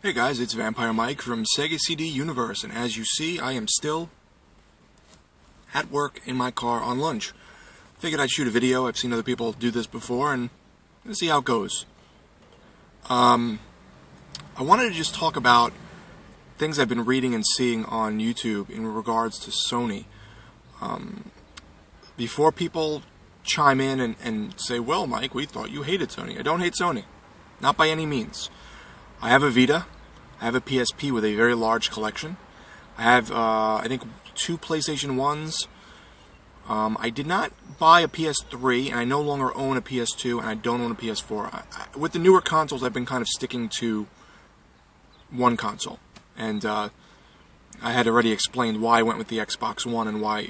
Hey guys, it's Vampire Mike from Sega CD Universe, and as you see, I am still at work in my car on lunch. Figured I'd shoot a video. I've seen other people do this before, and let's see how it goes. I wanted to just talk about things I've been reading and seeing on YouTube in regards to Sony. Before people chime in and say, well, Mike, we thought you hated Sony. I don't hate Sony. Not by any means. I have a Vita. I have a PSP with a very large collection. I have, I think, 2 PlayStation 1s. I did not buy a PS3, and I no longer own a PS2, and I don't own a PS4. With the newer consoles, I've been kind of sticking to one console. And I had already explained why I went with the Xbox One and why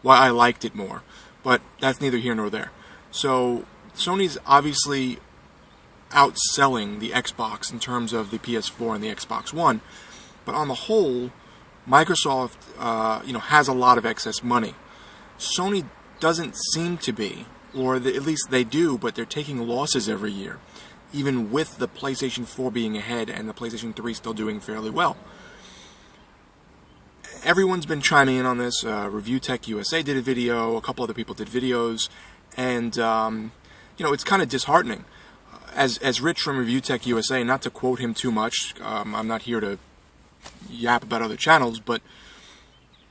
I liked it more. But that's neither here nor there. So Sony's obviously outselling the Xbox in terms of the PS4 and the Xbox One, but on the whole, Microsoft, has a lot of excess money. Sony doesn't seem to be, or at least they do, but they're taking losses every year, even with the PlayStation 4 being ahead and the PlayStation 3 still doing fairly well. Everyone's been chiming in on this. Review Tech USA did a video, a couple other people did videos, and it's kind of disheartening. As Rich from Review Tech USA, not to quote him too much, I'm not here to yap about other channels, but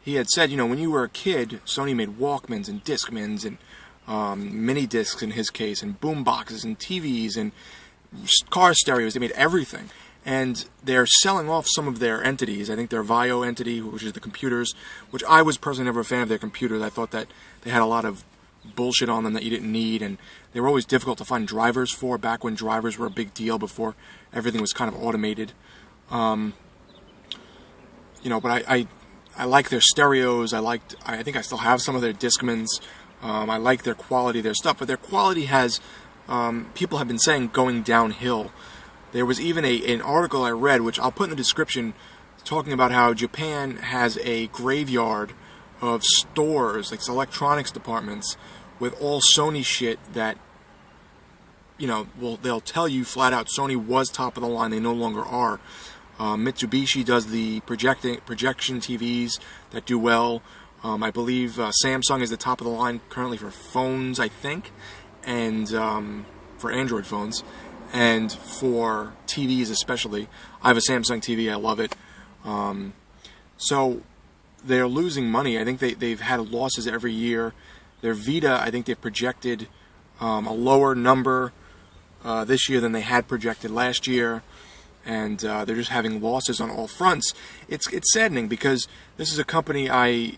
he had said, when you were a kid, Sony made Walkmans and Discmans and mini discs in his case, and boom boxes and TVs and car stereos. They made everything, and they're selling off some of their entities. I think their Vio entity, which is the computers, which I was personally never a fan of their computers. I thought that they had a lot of bullshit on them that you didn't need, and they were always difficult to find drivers for back when drivers were a big deal before everything was kind of automated. But I like their stereos. I think I still have some of their Discmans. I like their quality, their stuff, but their quality has, people have been saying, going downhill. There was even an article I read, which I'll put in the description, talking about how Japan has a graveyard of stores, like electronics departments, with all Sony shit that, they'll tell you flat out Sony was top of the line, they no longer are. Mitsubishi does the projection TVs that do well. I believe Samsung is the top of the line currently for phones, I think, and for Android phones, and for TVs especially. I have a Samsung TV, I love it. So they're losing money. I think they've had losses every year. Their Vita, I think they've projected a lower number this year than they had projected last year, and they're just having losses on all fronts. It's saddening because this is a company I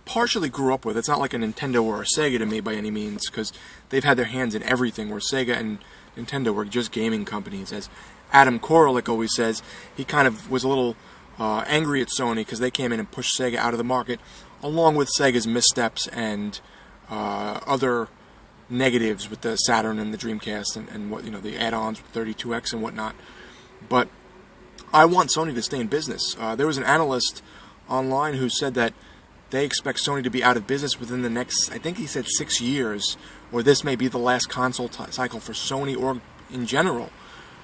partially grew up with. It's not like a Nintendo or a Sega to me by any means, because they've had their hands in everything, where Sega and Nintendo were just gaming companies. As Adam Koralik always says, he kind of was a little angry at Sony because they came in and pushed Sega out of the market, along with Sega's missteps and other negatives with the Saturn and the Dreamcast and what the add-ons with 32X and whatnot. But I want Sony to stay in business. There was an analyst online who said that they expect Sony to be out of business within the next, I think he said 6 years, or this may be the last console cycle for Sony or in general,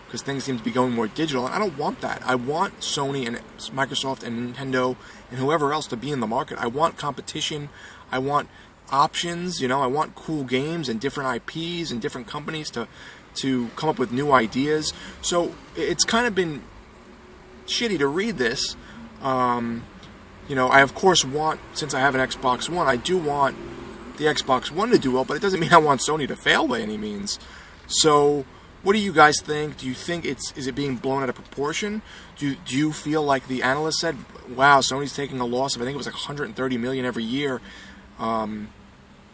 because things seem to be going more digital, and I don't want that. I want Sony and Microsoft and Nintendo and whoever else to be in the market. I want competition. I want options. I want cool games and different IPs and different companies to come up with new ideas. So it's kind of been shitty to read this. I of course want, since I have an Xbox One, I do want the Xbox One to do well, but it doesn't mean I want Sony to fail by any means. So what do you guys think? Do you think is it being blown out of proportion? Do you feel like the analyst said, wow, Sony's taking a loss of, I think it was like $130 million every year.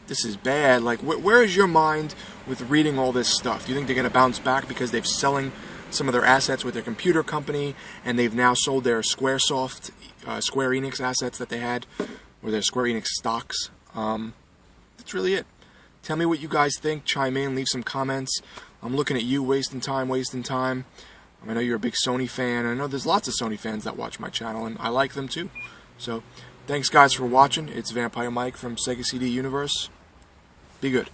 This is bad. Like, where is your mind with reading all this stuff? Do you think they're going to bounce back because they're selling some of their assets with their computer company, and they've now sold their Squaresoft, Square Enix assets that they had, or their Square Enix stocks? That's really it. Tell me what you guys think. Chime in, leave some comments. I'm looking at you, wasting time. I know you're a big Sony fan. I know there's lots of Sony fans that watch my channel, and I like them too. So, thanks guys for watching. It's Vampire Mike from Sega CD Universe. Be good.